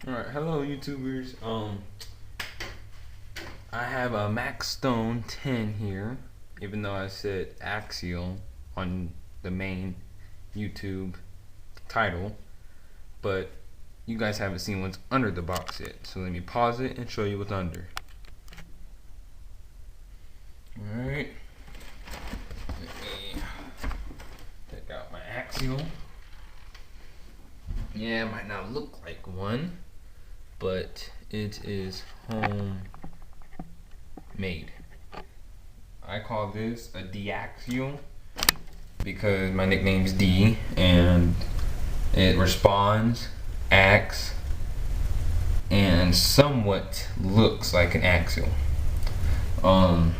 Alright, hello YouTubers. I have a Maxstone 10 here, even though I said axial on the main YouTube title, but you guys haven't seen what's under the box yet. So let me pause it and show you what's under. Alright. Let me take out my axial. Yeah, it might not look like one, but it is homemade. I call this a D-axial because my nickname is D, and it responds, acts, and somewhat looks like an axial. I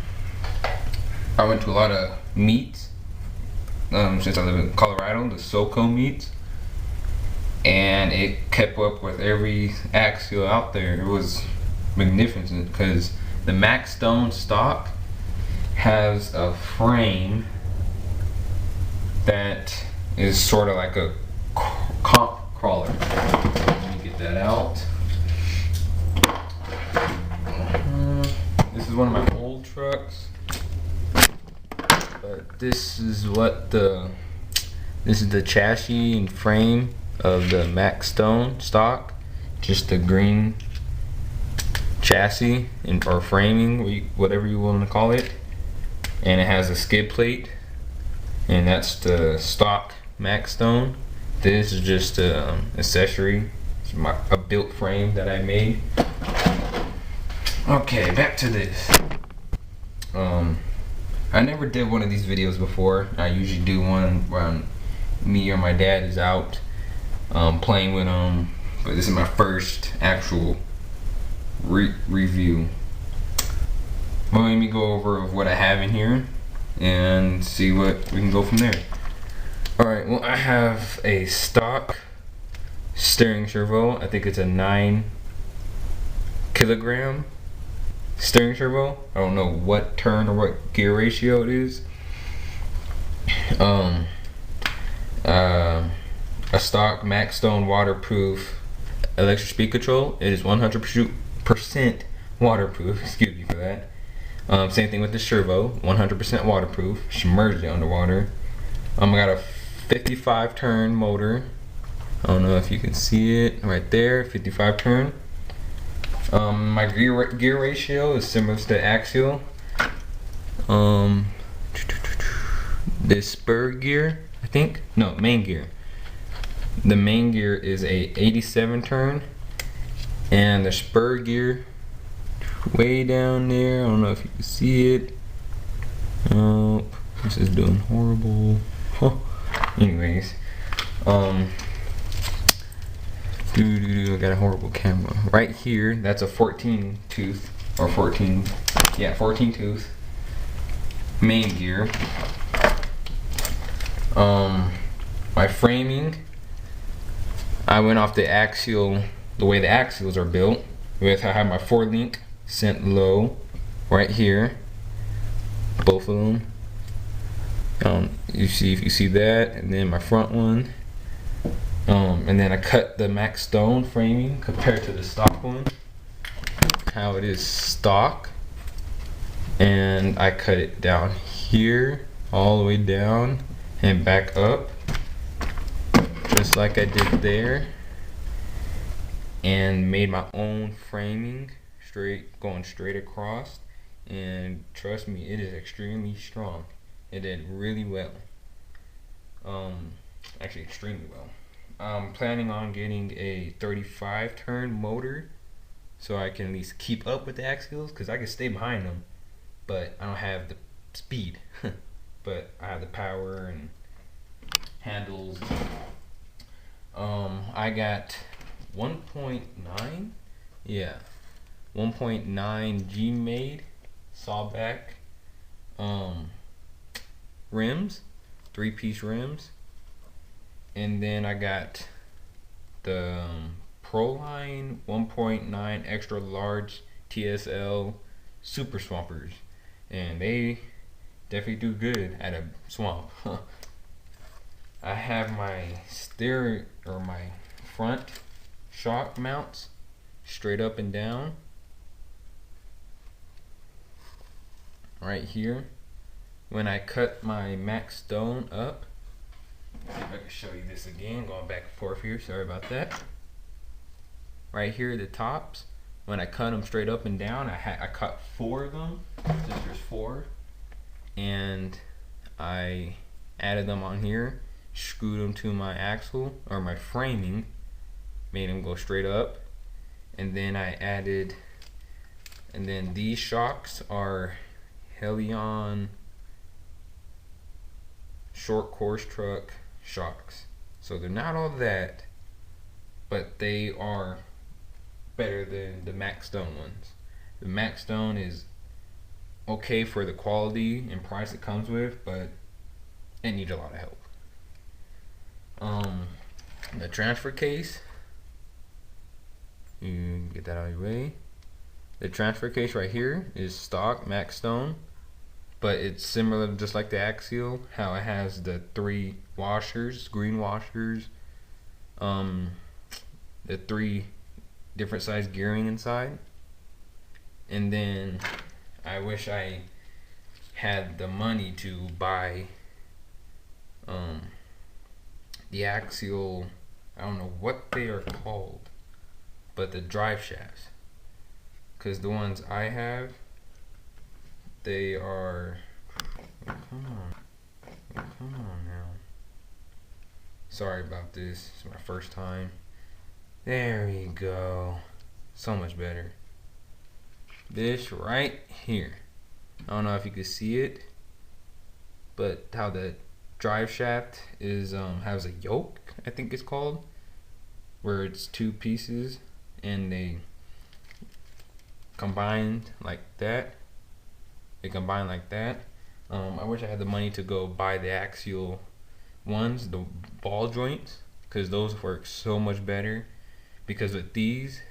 went to a lot of meets since I live in Colorado, the SoCo meets, and it kept up with every axial out there. It was magnificent because the Maxstone stock has a frame that is sort of like a comp crawler. Let me get that out. This is one of my old trucks, but this is the chassis and frame of the Maxstone stock. Just the green chassis or framing, whatever you want to call it, and it has a skid plate, and that's the stock Maxstone. This is just an accessory. It's a built frame that I made. Okay, back to this. I never did one of these videos before. I usually do one when me or my dad is out playing with them, but this is my first actual review. Well, let me go over what I have in here and see what we can go from there. Alright, well, I have a stock steering servo. I think it's a 9 kilogram steering servo. I don't know what turn or what gear ratio it is. A stock Maxstone waterproof electric speed control. It is 100% waterproof. Excuse me for that. Same thing with the servo, 100% waterproof. Submerged it underwater. I got a 55 turn motor. I don't know if you can see it right there, 55 turn. My gear ratio is similar to the axial. This spur gear, I think, no, main gear. The main gear is a 87 turn, and the spur gear way down there. I don't know if you can see it. Oh, this is doing horrible. Huh. Anyways, I got a horrible camera. Right here, that's a 14 tooth or 14 tooth main gear. My framing, I went off the axial, the way the axials are built. I have my 4-link sent low right here, both of them. If you see that, and then my front one. And then I cut the Maxstone framing compared to the stock one, how it is stock, and I cut it down here all the way down and back up, just like I did there, and made my own framing, going straight across. And trust me, it is extremely strong. It did really well. Actually extremely well. I'm planning on getting a 35 turn motor so I can at least keep up with the axials, because I can stay behind them, but I don't have the speed. But I have the power and handles. I got 1.9, yeah, 1.9 G made sawback rims, 3-piece rims. And then I got the Proline 1.9 extra large TSL super swampers, and they definitely do good at a swamp. I have my steering or my front shock mounts straight up and down right here. When I cut my max stone up, if I can show you this again, going back and forth here, sorry about that. Right here, the tops, when I cut them straight up and down, I cut 4 of them, since there's 4, and I added them on here, screwed them to my axle, or my framing, made them go straight up, and then I added, and then these shocks are Helion short course truck shocks. So they're not all that, but they are better than the Max Stone ones. The Max Stone is okay for the quality and price it comes with, but it needs a lot of help. The transfer case, you get that out of your way. The transfer case right here is stock Max Stone, but it's similar, just like the axial, how it has the 3 washers, green washers, the 3 different size gearing inside. And then I wish I had the money to buy the axial, I don't know what they are called, but the drive shafts, because the ones I have, they are, oh, come on now, sorry about this, it's my first time. There we go, so much better. This right here, I don't know if you can see it, but how the drive shaft is has a yoke, I think it's called, where it's 2 pieces and they combined like that. They combine like that. I wish I had the money to go buy the axial ones, the ball joints, because those work so much better. Because with these,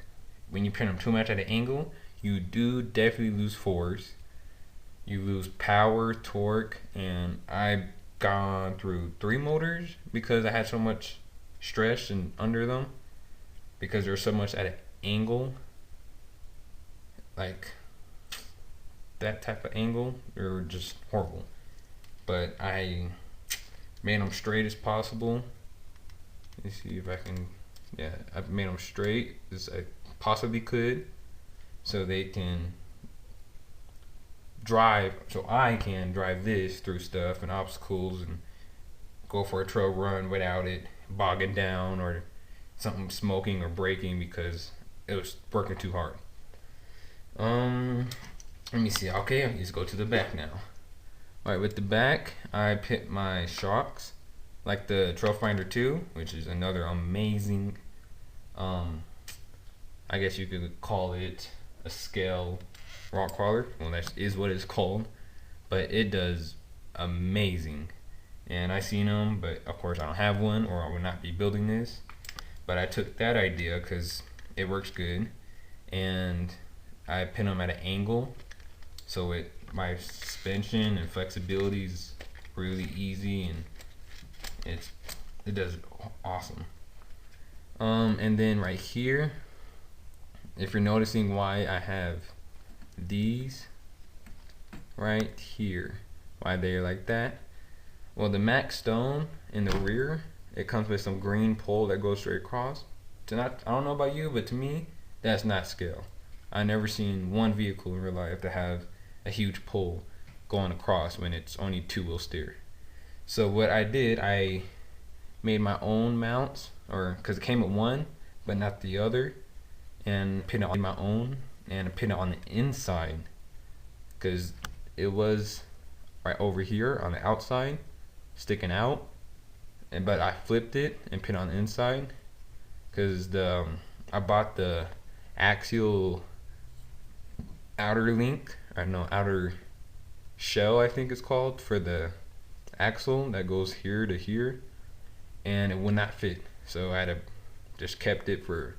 when you pin them too much at an angle, you do definitely lose force. You lose power, torque, and I've gone through 3 motors because I had so much stress and under them, because there's so much at an angle, like that type of angle, they were just horrible. But I made them straight as possible. Let me see if I can, yeah, I made them straight as I possibly could, so they can drive, so I can drive this through stuff and obstacles and go for a trail run without it bogging down or something smoking or breaking because it was working too hard. Let me see. Okay, let's go to the back now. Alright, with the back, I put my shocks like the Trailfinder 2, which is another amazing, I guess you could call it a scale rock crawler. Well, that is what it's called, but it does amazing. And I seen them, but of course I don't have one, or I would not be building this. But I took that idea because it works good, and I pin them at an angle, so my suspension and flexibility is really easy, and it does awesome. And then right here, if you're noticing why I have these right here, why they're like that, well, the Max Stone in the rear, it comes with some green pole that goes straight across. I don't know about you, but to me, that's not scale. I never seen one vehicle in real life to have a huge pole going across when it's only 2-wheel steer. So what I did, I made my own mounts, or because it came with one but not the other, and pinned it on my own, and pinned it on the inside because it was right over here on the outside sticking out, but I flipped it and pinned it on the inside because I bought the axial outer link, I don't know, outer shell I think it's called, for the axle that goes here to here, and it would not fit, so I had to just kept it for,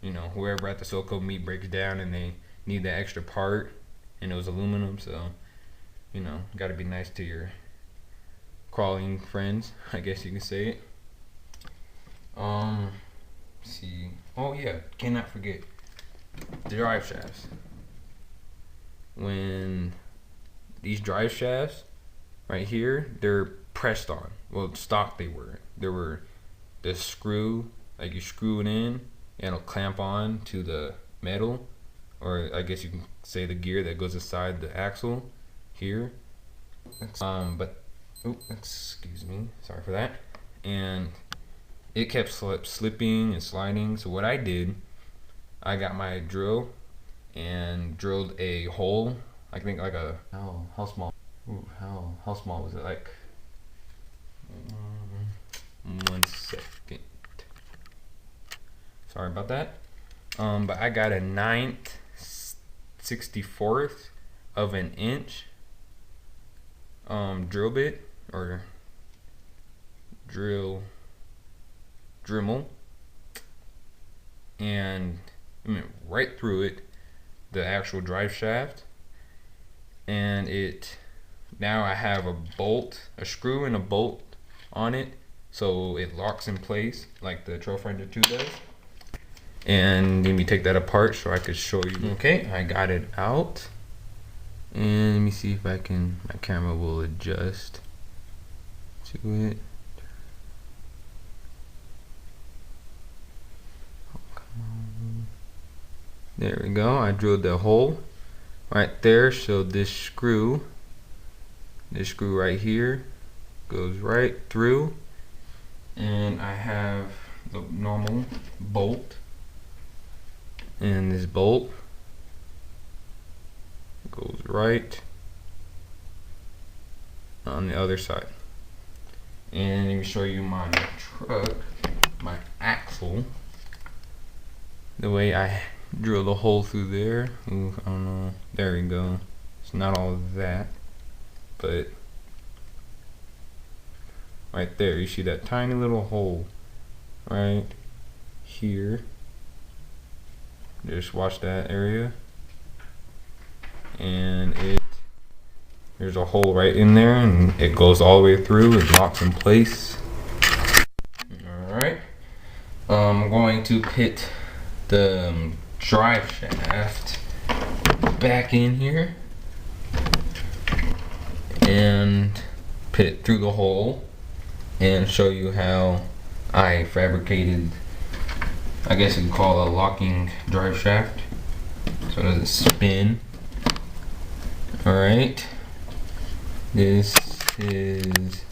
you know, whoever at the SoCo meet breaks down and they need that extra part, and it was aluminum, so, you know, got to be nice to your crawling friends, I guess you can say it. See, oh yeah, cannot forget, drive shafts. When these drive shafts right here, they're pressed on. Well, stock they were. There were the screw, like you screw it in, and it'll clamp on to the metal, or I guess you can say the gear that goes inside the axle here. But excuse me, sorry for that. And it kept slipping and sliding. So what I did, I got my drill and drilled a hole. I think like a how small? Ooh, how small was it? Like 1 second. Sorry about that. But I got a 9/64 of an inch drill bit or Dremel, and I mean, right through it, the actual drive shaft, and now I have a screw and a bolt on it, so it locks in place like the Trail Finder 2 does. And let me take that apart so I could show you. Okay, I got it out, and let me see if my camera will adjust to it. There we go. I drilled the hole right there, so this screw right here goes right through, and I have the normal bolt, and this bolt goes right on the other side. And let me show you my truck, my axle, the way I drill a hole through there. Ooh, I don't know. There we go. It's not all that, but right there, you see that tiny little hole right here. Just watch that area, and there's a hole right in there, and it goes all the way through. It locks in place. All right. I'm going to put the drive shaft back in here and put it through the hole and show you how I fabricated, I guess you could call it a locking drive shaft so it doesn't spin. Alright, this is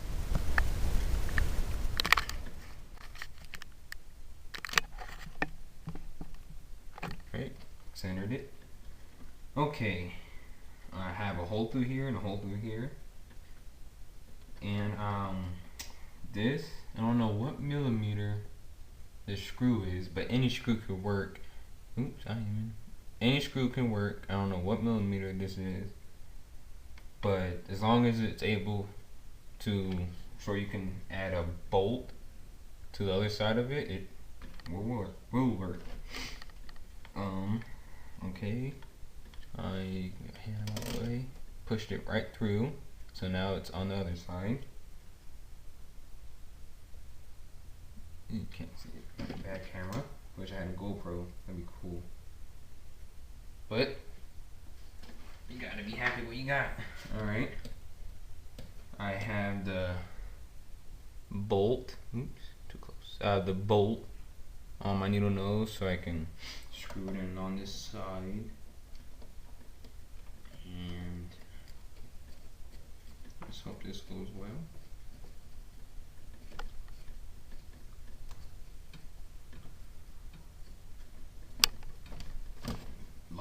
centered it. Okay, I have a hole through here and a hole through here, and this, I don't know what millimeter the screw is, but any screw could work. Any screw can work. I don't know what millimeter this is, but as long as it's able to, so you can add a bolt to the other side of it, it will work. Okay, I hand it out of the way, pushed it right through, so now it's on the other side. You can't see it, bad camera. Wish I had a GoPro, that'd be cool. But you gotta be happy what you got. Alright, I have the bolt, oops, too close. The bolt on my needle nose so I can screw it in on this side, and let's hope this goes well.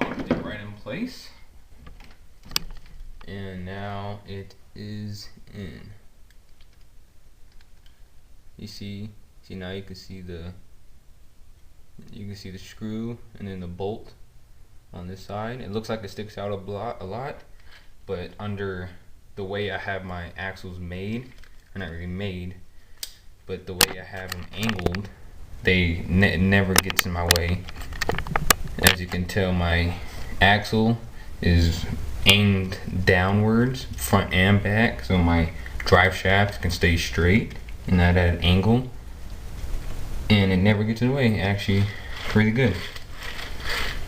Locked it right in place, and now it is in. You see now you can see the screw and then the bolt on this side. It looks like it sticks out a lot, but under the way I have my axles made, or not really made, but the way I have them angled, it never gets in my way. As you can tell, my axle is aimed downwards, front and back, so my drive shaft can stay straight and not at an angle, and it never gets in the way. Actually, pretty good.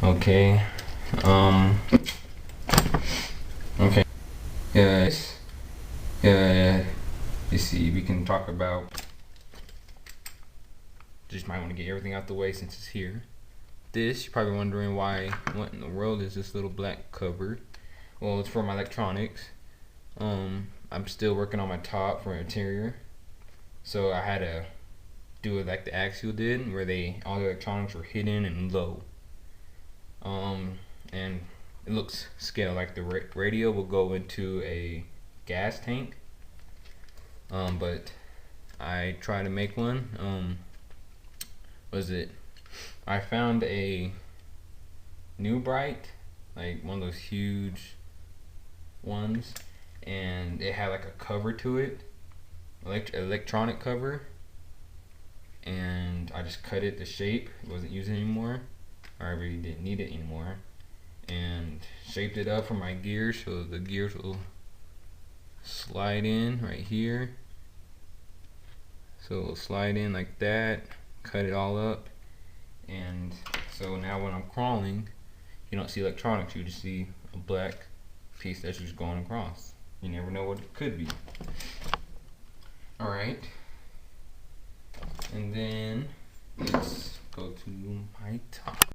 Okay. Okay. Yes. Let's see. We can talk about. Just might want to get everything out the way since it's here. This, you're probably wondering why. What in the world is this little black cover? Well, it's for my electronics. I'm still working on my top for interior, so I had to do it like the axial did, where all the electronics were hidden and low. And it looks scale like the radio will go into a gas tank. But I tried to make one. I found a New Bright, like one of those huge ones, and it had like a cover to it, electronic cover, and I just cut it to shape. It wasn't used anymore, or I really didn't need it anymore, and shaped it up for my gears so the gears will slide in right here. So it'll slide in like that, cut it all up, and so now when I'm crawling, you don't see electronics, you just see a black piece that's just going across. You never know what it could be. Alright, and then let's go to my top.